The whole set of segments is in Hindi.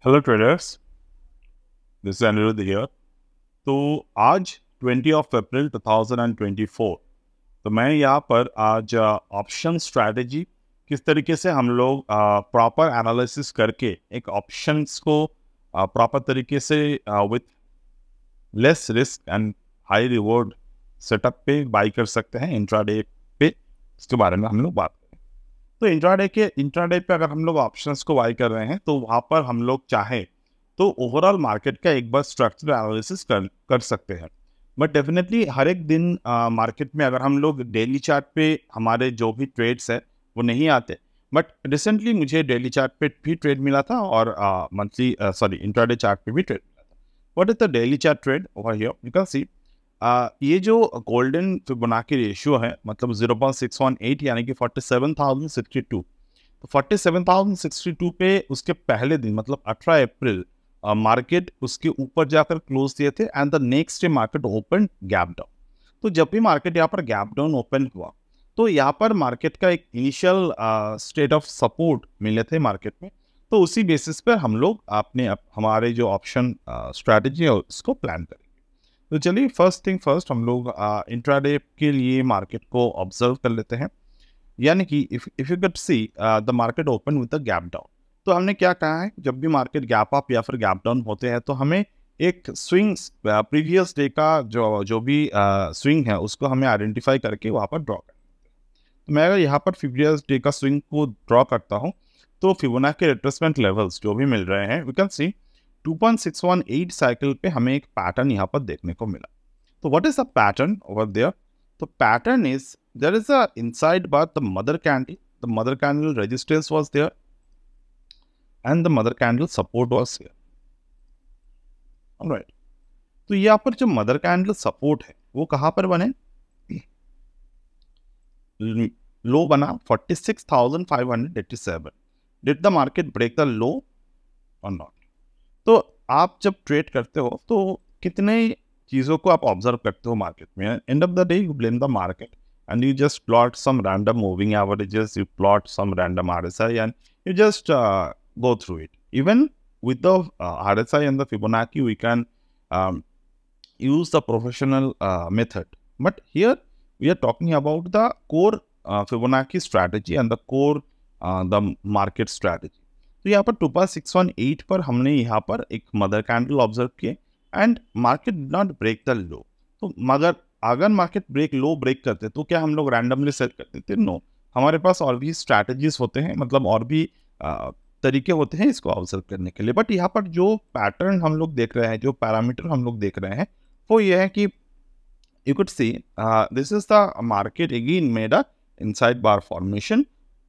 Hello traders, this is Aniruddh here. तो आज 20 अप्रैल 2024, तो मैं यहाँ पर आज ऑप्शन स्ट्रैटेजी किस तरीके से हम लोग प्रॉपर एनालिसिस करके एक ऑप्शंस को प्रॉपर तरीके से with less risk and high reward setup पे बाई कर सकते हैं इंट्राडे पे, इसके बारे में हम लोग बात करें। तो इंट्राडे पे अगर हम लोग ऑप्शंस को बाई कर रहे हैं तो वहाँ पर हम लोग चाहें तो ओवरऑल मार्केट का एक बार स्ट्रक्चरल एनालिसिस कर सकते हैं। बट डेफिनेटली हर एक दिन मार्केट में अगर हम लोग डेली चार्ट पे हमारे जो भी ट्रेड्स है वो नहीं आते। बट रिसेंटली मुझे डेली चार्ट पे भी ट्रेड मिला था और मंथली इंट्राडे चार्ट पे भी ट्रेड मिला था। What is the daily chart trade over here? You can सी ये जो गोल्डन फिबोनाची रेशियो है मतलब 0.618 यानी कि 47,062। तो 47,062 पे उसके पहले दिन मतलब 18 अप्रैल मार्केट उसके ऊपर जाकर क्लोज दिए थे and the next day market open gap down. तो जब भी मार्केट यहाँ पर गैप डाउन ओपन हुआ तो यहाँ पर मार्केट का एक इनिशियल स्टेट ऑफ सपोर्ट मिले थे मार्केट में। तो उसी बेसिस पर हम लोग हमारे जो ऑप्शन स्ट्रैटेजी है उसको प्लान करेंगे। तो चलिए फर्स्ट थिंग फर्स्ट हम लोग इंट्राडे के लिए मार्केट को ऑब्जर्व कर लेते हैं। यानी कि if you can see the market open with the gap down, तो हमने क्या कहा है जब भी मार्केट गैप अप या फिर गैप डाउन होते हैं तो हमें एक स्विंग्स प्रीवियस डे का जो जो भी स्विंग है उसको हमें आइडेंटिफाई करके वहाँ पर ड्रॉ करना है। तो मैं अगर यहाँ पर प्रीवियस डे का स्विंग को ड्रॉ करता हूँ तो फिबोनाची के रिट्रेसमेंट लेवल्स जो भी मिल रहे हैं वी कैन सी 2.618 साइकिल पे हमें एक पैटर्न यहाँ पर देखने को मिला। तो what is the pattern over there? तो pattern is there is a inside bar the mother candle resistance was there and the mother candle support was here. Alright, तो यहाँ पर जो मदर कैंडल सपोर्ट है वो कहाँ पर बने? लो बना 46,587। Did the market break the low और नॉट? तो आप जब ट्रेड करते हो तो कितने चीज़ों को आप ऑब्जर्व करते हो मार्केट में? End of the day you blame the market and you just plot some random moving averages, you plot some random RSI and you just go through it. Even with the RSI and the Fibonacci, we can use the professional method. But here we are talking about the core Fibonacci strategy and the core the market strategy. तो यहाँ पर 2.618 पर हमने यहाँ पर एक मदर कैंडल ऑब्जर्व किए and market did not break the low. तो मगर अगर मार्केट लो ब्रेक करते तो क्या हम लोग रैंडमली सेट करते थे? नो, हमारे पास और भी स्ट्रैटेजीज होते हैं, मतलब और भी तरीके होते हैं इसको ऑब्जर्व करने के लिए। बट यहाँ पर जो पैटर्न हम लोग देख रहे हैं, जो पैरामीटर हम लोग देख रहे हैं वो ये है कि you could see this is the market again made a inside bar formation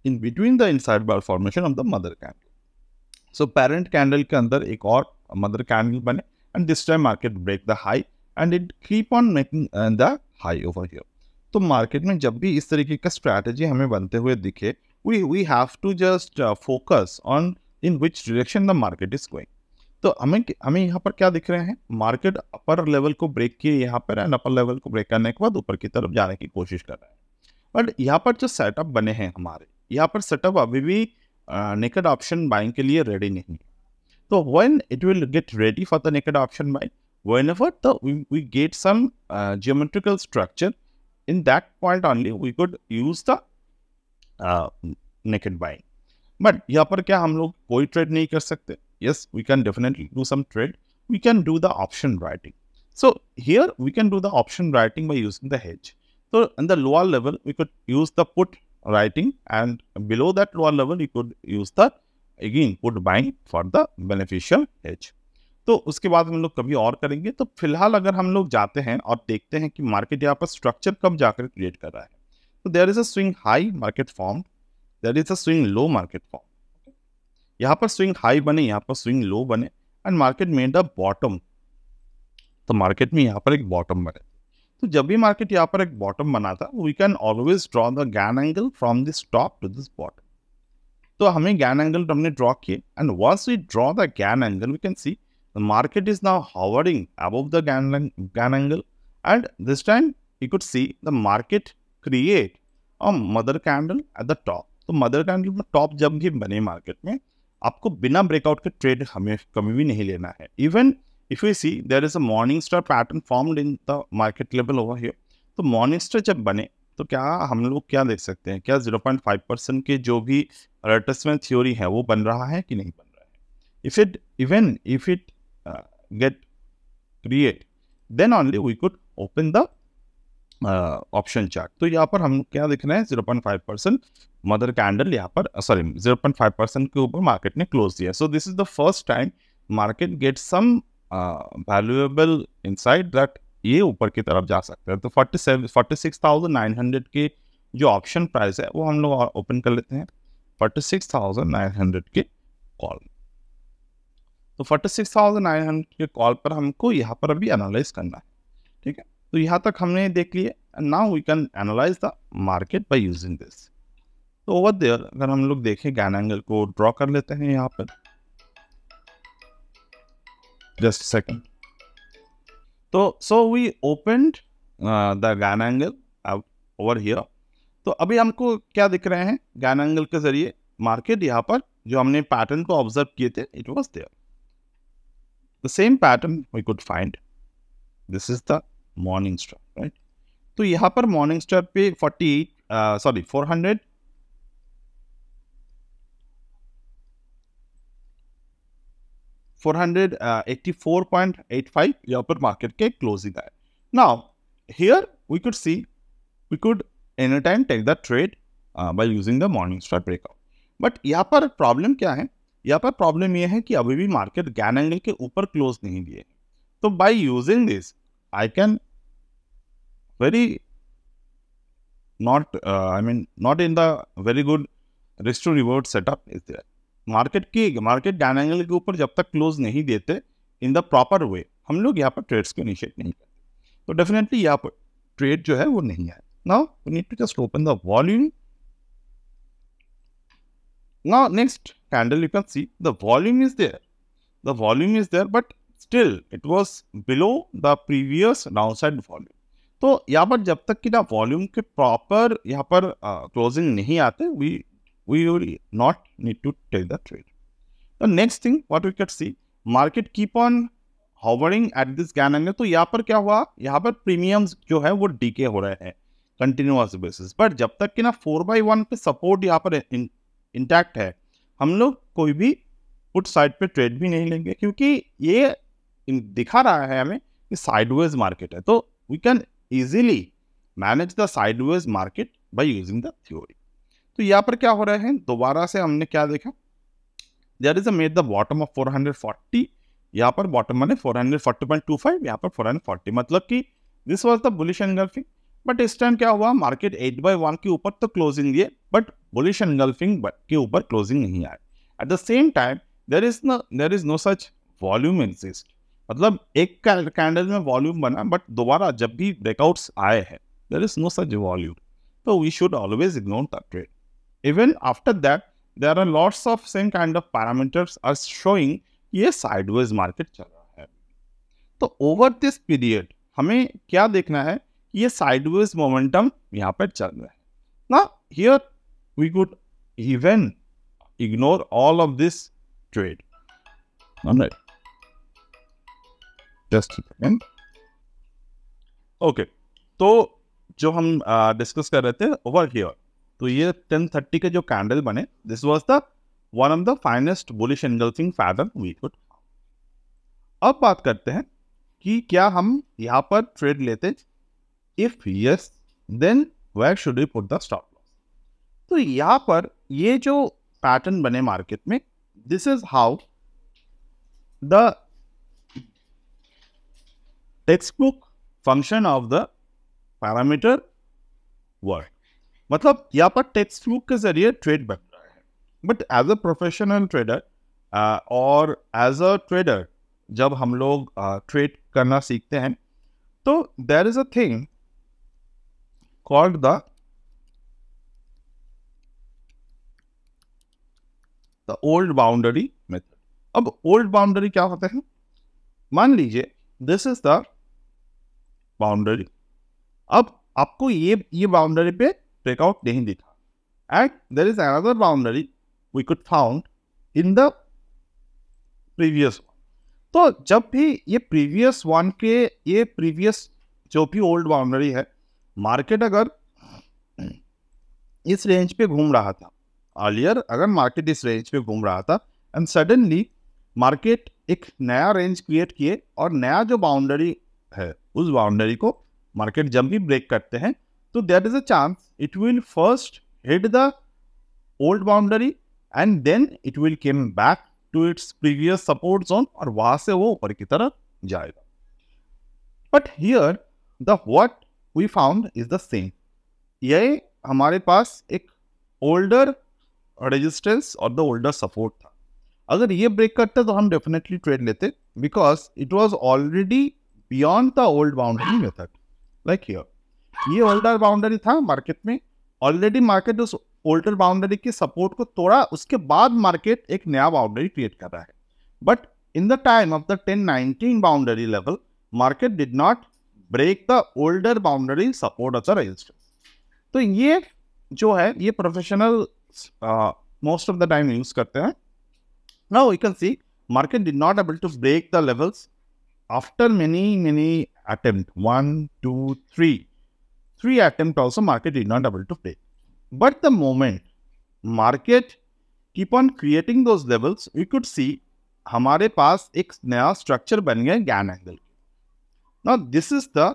in between the inside bar formation of the mother candle. So parent candle के अंदर एक और मदर कैंडल बने and this time market break the high and it keep on making the high over here. तो मार्केट में जब भी इस तरीके का स्ट्रैटेजी हमें बनते हुए दिखे we have to just focus on in which direction the market is going. तो हमें यहाँ पर क्या दिख रहे हैं? मार्केट अपर लेवल को ब्रेक किए यहाँ पर एंड अपर लेवल को ब्रेक करने के बाद ऊपर की तरफ जाने की कोशिश कर रहे हैं। बट यहाँ पर जो सेटअप बने हैं हमारे, यहाँ पर सेटअप अभी भी नेकेड ऑप्शन बाइंग के लिए रेडी नहीं है। तो when it will get ready for the naked option buying, whenever we get some geometrical structure, in that point only we could use the naked buying. But यहाँ पर क्या हम लोग कोई ट्रेड नहीं कर सकते? Yes, we can definitely do some trade. We can do the option writing. So here we can do the option writing by using the hedge. So in the lower level we could use the put writing, and below that lower level you could use the again put buying for the beneficial hedge. तो उसके बाद हम लोग कभी और करेंगे। तो फिलहाल अगर हम लोग जाते हैं और देखते हैं कि मार्केट यहाँ पर स्ट्रक्चर कब जाकर क्रिएट कर रहा है, तो there is a swing high market form, there is a swing low market form. यहाँ पर स्विंग हाई बने, यहाँ पर स्विंग लो बने and market made a bottom. तो मार्केट में यहाँ पर एक बॉटम बने। तो जब भी मार्केट यहाँ पर एक बॉटम बना था, we can always draw the Gann angle from this top to this bottom. तो हमें गैन एंगल हमने ड्रॉ किए and once we draw the Gann angle we can see the market is now hovering above the GAN angle, and this time you could see the market create a mother candle at the top. तो mother candle में top जब भी बने मार्केट में आपको बिना ब्रेकआउट के ट्रेड हमें कभी भी नहीं लेना है। Even if you see there is a morning star pattern formed in the market level over here, तो मॉर्निंग स्टार जब बने तो क्या हम लोग क्या देख सकते हैं, क्या 0.5% के जो भी रिट्रेसमेंट थ्योरी है वो बन रहा है कि नहीं बन रहा है। If it get create, then only we could open the option chart. तो यहाँ पर हम क्या दिख रहे हैं, 0.5% मदर कैंडल यहाँ पर, सॉरी 0.5% के ऊपर मार्केट ने क्लोज दिया। So this is the first time market get some valuable insight that ये ऊपर की तरफ जा सकता है। तो 46,900 के जो ऑप्शन प्राइस है वो हम लोग ओपन कर लेते हैं, 46,900 के कॉल। तो 46,900 के कॉल पर हमको यहाँ पर अभी एनालाइज करना है, ठीक है। तो यहाँ तक हमने देख लिया, now we can analyse the market by using this. तो ओवर देयर अगर हम लोग देखें गैन एंगल को ड्रॉ कर लेते हैं यहाँ पर, जस्ट सेकंड। तो so we opened the Gann angle over here. तो अभी हमको क्या दिख रहे हैं, गैन एंगल के जरिए मार्केट यहाँ पर जो हमने पैटर्न को ऑब्जर्व किए थे, it was there the same pattern we could find. This is the morning star, right. तो यहाँ पर मॉर्निंग स्टार पे 484.85 यहाँ पर मार्केट के क्लोजिंग है। Now here we could see we could any time take the trade by using the morning star breakout. But यहाँ पर प्रॉब्लम क्या है, यहाँ पर प्रॉब्लम यह है कि अभी भी मार्केट गैन एंगल के ऊपर क्लोज नहीं दिए। तो bye using this I can very not in the very good risk to reward setup is there। Market Gann angle के ऊपर जब तक क्लोज नहीं देते इन द प्रॉपर वे, हम लोग यहाँ पर ट्रेड्स को इनिशिएट नहीं करते। तो डेफिनेटली यहाँ पर ट्रेड जो है वो नहीं है। Now we need to just open the volume. Now next candle you can see the volume is there but still it was below the previous downside volume. तो यहाँ पर जब तक कि ना वॉल्यूम के प्रॉपर यहाँ पर क्लोजिंग नहीं आते, we will not need to take the trade. The next thing what we can see, market keep on hovering at this Gann angle. तो यहाँ पर क्या हुआ, यहाँ पर प्रीमियम्स जो है वो डीके हो रहे हैं कंटिन्यूअस बेसिस। बट जब तक कि ना 4/1 पे सपोर्ट यहाँ पर इंटैक्ट है, हम लोग कोई भी पुट साइड पे ट्रेड भी नहीं लेंगे, क्योंकि ये दिखा रहा है हमें कि साइडवेज मार्केट है। तो we can easily manage the sideways market by using the theory। तो यहाँ पर क्या हो रहा है, दोबारा से हमने क्या देखा, there is a made the bottom of 440, यहाँ पर बॉटम माने 440.25, यहाँ पर 440, मतलब कि this was the bullish engulfing। But इस टाइम क्या हुआ, मार्केट 8/1 के ऊपर तो क्लोजिंग दिए, बट बुलिश engulfing के ऊपर क्लोजिंग नहीं आए। At the same time there is no such volume exist। मतलब एक कैंडल में वॉल्यूम बना, बट दोबारा जब भी ब्रेकआउट्स आए हैं there is no such volume. तो we should always ignore the trade. Even after that there are lots of same kind of parameters are showing ये साइडवेज मार्केट चल रहा है। तो ओवर दिस पीरियड हमें क्या देखना है, ये साइडवेज मोमेंटम यहाँ पर चल रहा है ना। Here we could even ignore all of this trade. Alright, just okay. तो जो हम डिस्कस कर रहे थे ओवर हियर, तो ये 10:30 के जो कैंडल बने, this was the one of the finest bullish engulfing pattern we could. अब बात करते हैं कि क्या हम यहाँ पर ट्रेड लेते, if yes then where should we put the stop loss. तो यहाँ पर ये जो पैटर्न बने मार्केट में, this is how the textbook function of the parameter work. मतलब यहाँ पर टेक्स्ट बुक के जरिए ट्रेड बन रहा है, but as a professional trader और एज अ ट्रेडर जब हम लोग ट्रेड करना सीखते हैं, तो there is a thing called the old boundary method. अब ओल्ड बाउंड्री क्या होता है, मान लीजिए दिस इज द बाउंड्री। अब आपको ये बाउंड्री पे ब्रेकआउट नहीं दिखा, and there is another boundary we could found in the previous one. तो जब भी ये प्रीवियस वन के ये प्रीवियस जो भी ओल्ड बाउंड्री है, मार्केट अगर इस रेंज पे घूम रहा था, अर्लियर अगर मार्केट इस रेंज पे घूम रहा था एंड सडनली मार्केट एक नया रेंज क्रिएट किए और नया जो बाउंड्री है उस बाउंड्री को मार्केट जब भी ब्रेक करते हैं तो there is a chance it will first hit the old boundary and then it will come back to its previous support zone और वहां से वो ऊपर की तरफ जाएगा। But here the what we found is the same. ये हमारे पास एक ओल्डर रेजिस्टेंस और द ओल्डर सपोर्ट था। अगर ये ब्रेक करते तो हम डेफिनेटली ट्रेड लेते because it was already beyond the old boundary method. Like here ये ओल्डर बाउंड्री था मार्केट में, ऑलरेडी मार्केट उस ओल्डर बाउंड्री की सपोर्ट को तोड़ा, उसके बाद मार्केट एक नया बाउंड्री क्रिएट कर रहा है। But in the time of the 1019 boundary level market did not break the older boundary support of the resistance. तो ये जो है ये professional most of the time use करते हैं। Now we can see market did not able to break the levels after many attempts, 1, 2, 3 attempts also market did not able to break. But the moment market keep on creating those levels, we could see हमारे पास एक नया स्ट्रक्चर बन गया Gann angle. Now this is the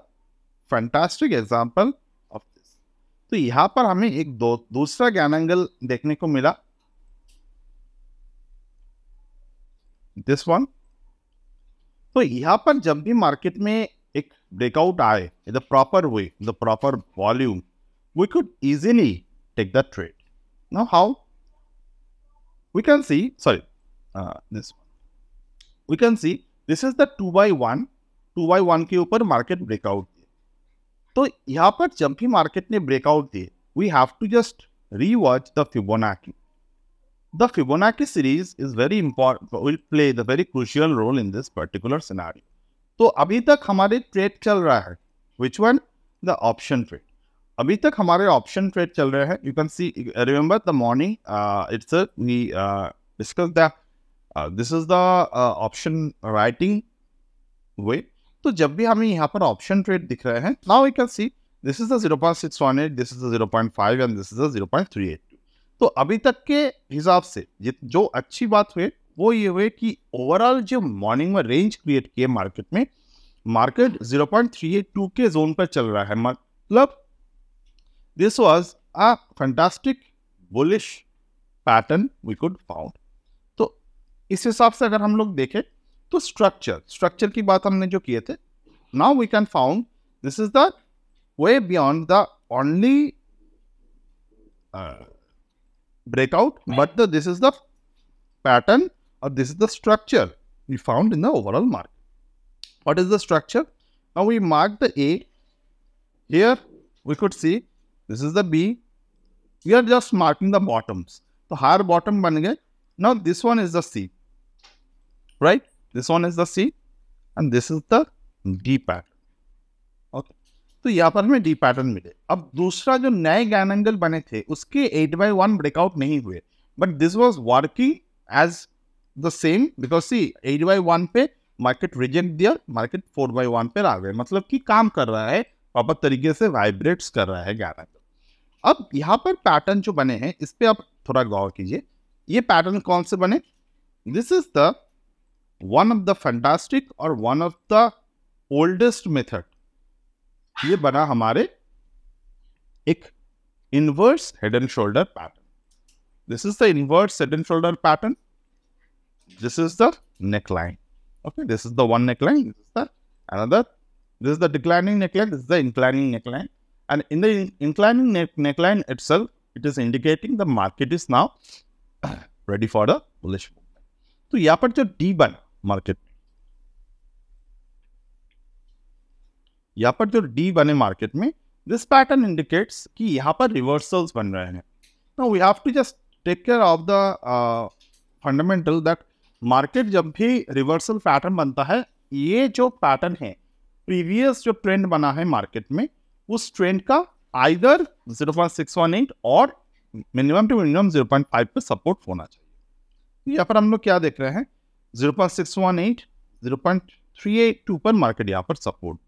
fantastic example of this. तो यहाँ पर हमें एक दूसरा गैन एंगल देखने को मिला, दिस वन। तो यहां पर जब भी मार्केट में एक ब्रेकआउट आए in the proper way, the proper volume, we could easily take the trade. Now how we can see, sorry this we can see this is the 2x1 के ऊपर मार्केट ब्रेकआउट दिए। तो यहां पर जब भी मार्केट ने ब्रेकआउट दिए we have to just rewatch the Fibonacci. The Fibonacci series is very important, will play the very crucial role in this particular scenario. तो अभी तक हमारे ट्रेड चल रहा है, which one? The option trade. अभी तक हमारे ऑप्शन ट्रेड चल रहे हैं। You can see, remember the morning, we discussed that this is the option writing way. तो जब भी हमें यहाँ पर ऑप्शन ट्रेड दिख रहे हैं, now we can see this is the 0.618, this is the 0.5 and this is the 0.38. तो अभी तक के हिसाब से जो अच्छी बात हुई वो ये हुए कि ओवरऑल जो मॉर्निंग में रेंज क्रिएट किए मार्केट में, मार्केट 0.382 के जोन पर चल रहा है। मतलब this was a fantastic bullish pattern we could found. तो इस हिसाब से अगर हम लोग देखें तो स्ट्रक्चर की बात हमने जो किए थे, now we can found this is the way beyond the only breakout, but this is the pattern or this is the structure we found in the overall market. What is the structure? Now we mark the A. Here we could see this is the B. We are just marking the bottoms. So higher bottom ban gaye. Now this one is the C, right? This one is the C and this is the D pattern. Okay. तो यहाँ पर हमें डी पैटर्न मिले। अब दूसरा जो नए गैन एंगल बने थे उसके 8x1 ब्रेकआउट नहीं हुए, but this was working as the same because see 8x1 पे मार्केट रिजेक्ट दिया, मार्केट 4x1 पे आ गए, मतलब कि काम कर रहा है, प्रॉपर तरीके से वाइब्रेट्स कर रहा है गैन एंगल। अब यहाँ पर पैटर्न जो बने हैं इस पे आप थोड़ा गौर कीजिए। ये पैटर्न कौन से बने? This is the one of the fantastic और one of the oldest method. ये बना हमारे एक inverse head and shoulder pattern. This is the inverse head and shoulder pattern, this is the neckline. Okay, this is the one neckline, this is the another, this is the declining neckline, this is the inclining neckline, and in the inclining neckline itself, it is indicating the market is now ready for the bullish movement. तो यहाँ पर जो D बना मार्केट में, यहाँ पर जो D बने मार्केट में, this pattern indicates कि यहाँ पर reversals बन रहे हैं। Now we have to just take care of the fundamental that market जब भी रिवर्सल पैटर्न बनता है, ये जो पैटर्न है प्रीवियस जो ट्रेंड बना है मार्केट में, उस ट्रेंड का आइदर 0.618 और मिनिमम टू मिनिमम 0.5 पे सपोर्ट होना चाहिए। यहाँ पर हम लोग क्या देख रहे हैं, 0.618, 0.382 पर मार्केट यहाँ पर support.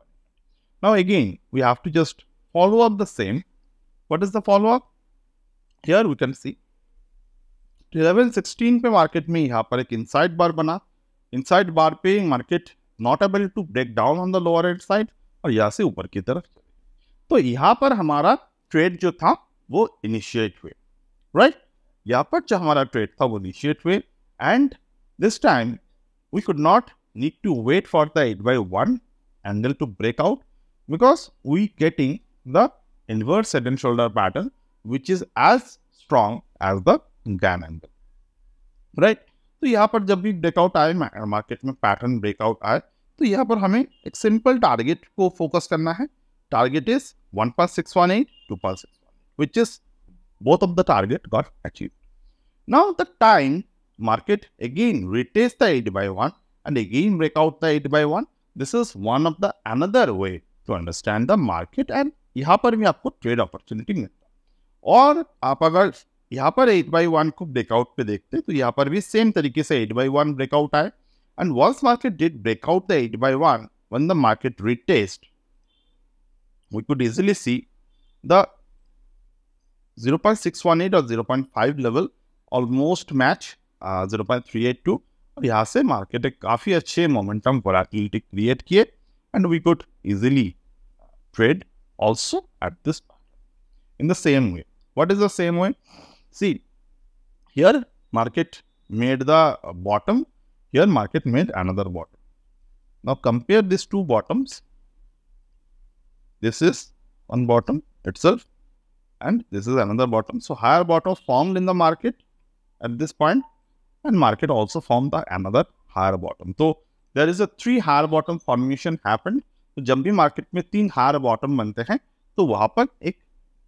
Now again we have to just follow up the same. What is the follow up? Here we can see 1116 पे मार्केट में यहाँ पर एक इनसाइड बार बना. इनसाइड बार पे market not able to break down on the lower end side और यहाँ से ऊपर की तरफ चले. तो यहाँ पर हमारा ट्रेड जो था वो इनिशिएट हुए, राइट? यहाँ पर जो हमारा ट्रेड था वो इनिशिएट हुए and this time we could not need to wait for the 8x1 candle to break out because we getting the inverse head and shoulder pattern which is as strong as the GAN angle, right? तो यहाँ पर जब भी ब्रेकआउट आए मार्केट में, पैटर्न ब्रेकआउट आए, तो यहाँ पर हमें एक सिंपल टारगेट को फोकस करना है. Target is 1.618, 2.618, which is both of the target got achieved. Now the time market again retest the 8x1 and again break out the 8x1. This is one of the another way to understand the market and यहाँ पर भी आपको ट्रेड अपॉर्चुनिटी मिलता है. और आप अगर यहाँ पर 8x1 को ब्रेकआउट पे देखते तो यहाँ पर भी सेम तरीके से 8x1 ब्रेकआउट आए and once market did breakout the 8x1, when the market retest, we could easily see the 0.618 और 0.5 लेवल ऑलमोस्ट मैच 0.382 और यहाँ से मार्केट एक काफी अच्छे मोमेंटम वोलेटिलिटी क्रिएट किए and we could easily trade also at this pattern in the same way. What is the same way? See, here market made the bottom, here market made another bottom. Now compare these two bottoms. This is one bottom itself and this is another bottom. So higher bottom formed in the market at this point and market also formed the another higher bottom. So there is a 3 higher bottom formation happened. तो जब भी मार्केट में 3 हायर बॉटम बनते हैं तो वहां पर एक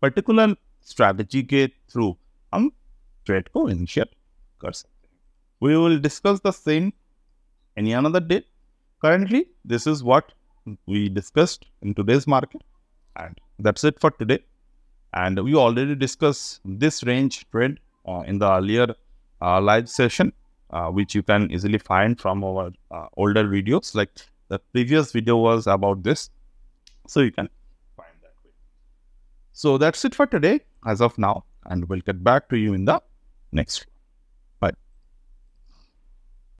पर्टिकुलर स्ट्रैटेजी के थ्रू हम ट्रेड को इनिशिएट कर सकते हैं. We will discuss the same any another day. Currently this is what we discussed in today's market and that's it for today. And we already discussed this range trade in the earlier live session which you can easily find from our older videos. Like the previous video was about this, so you can find that way. So that's it for today as of now, and we'll get back to you in the next one.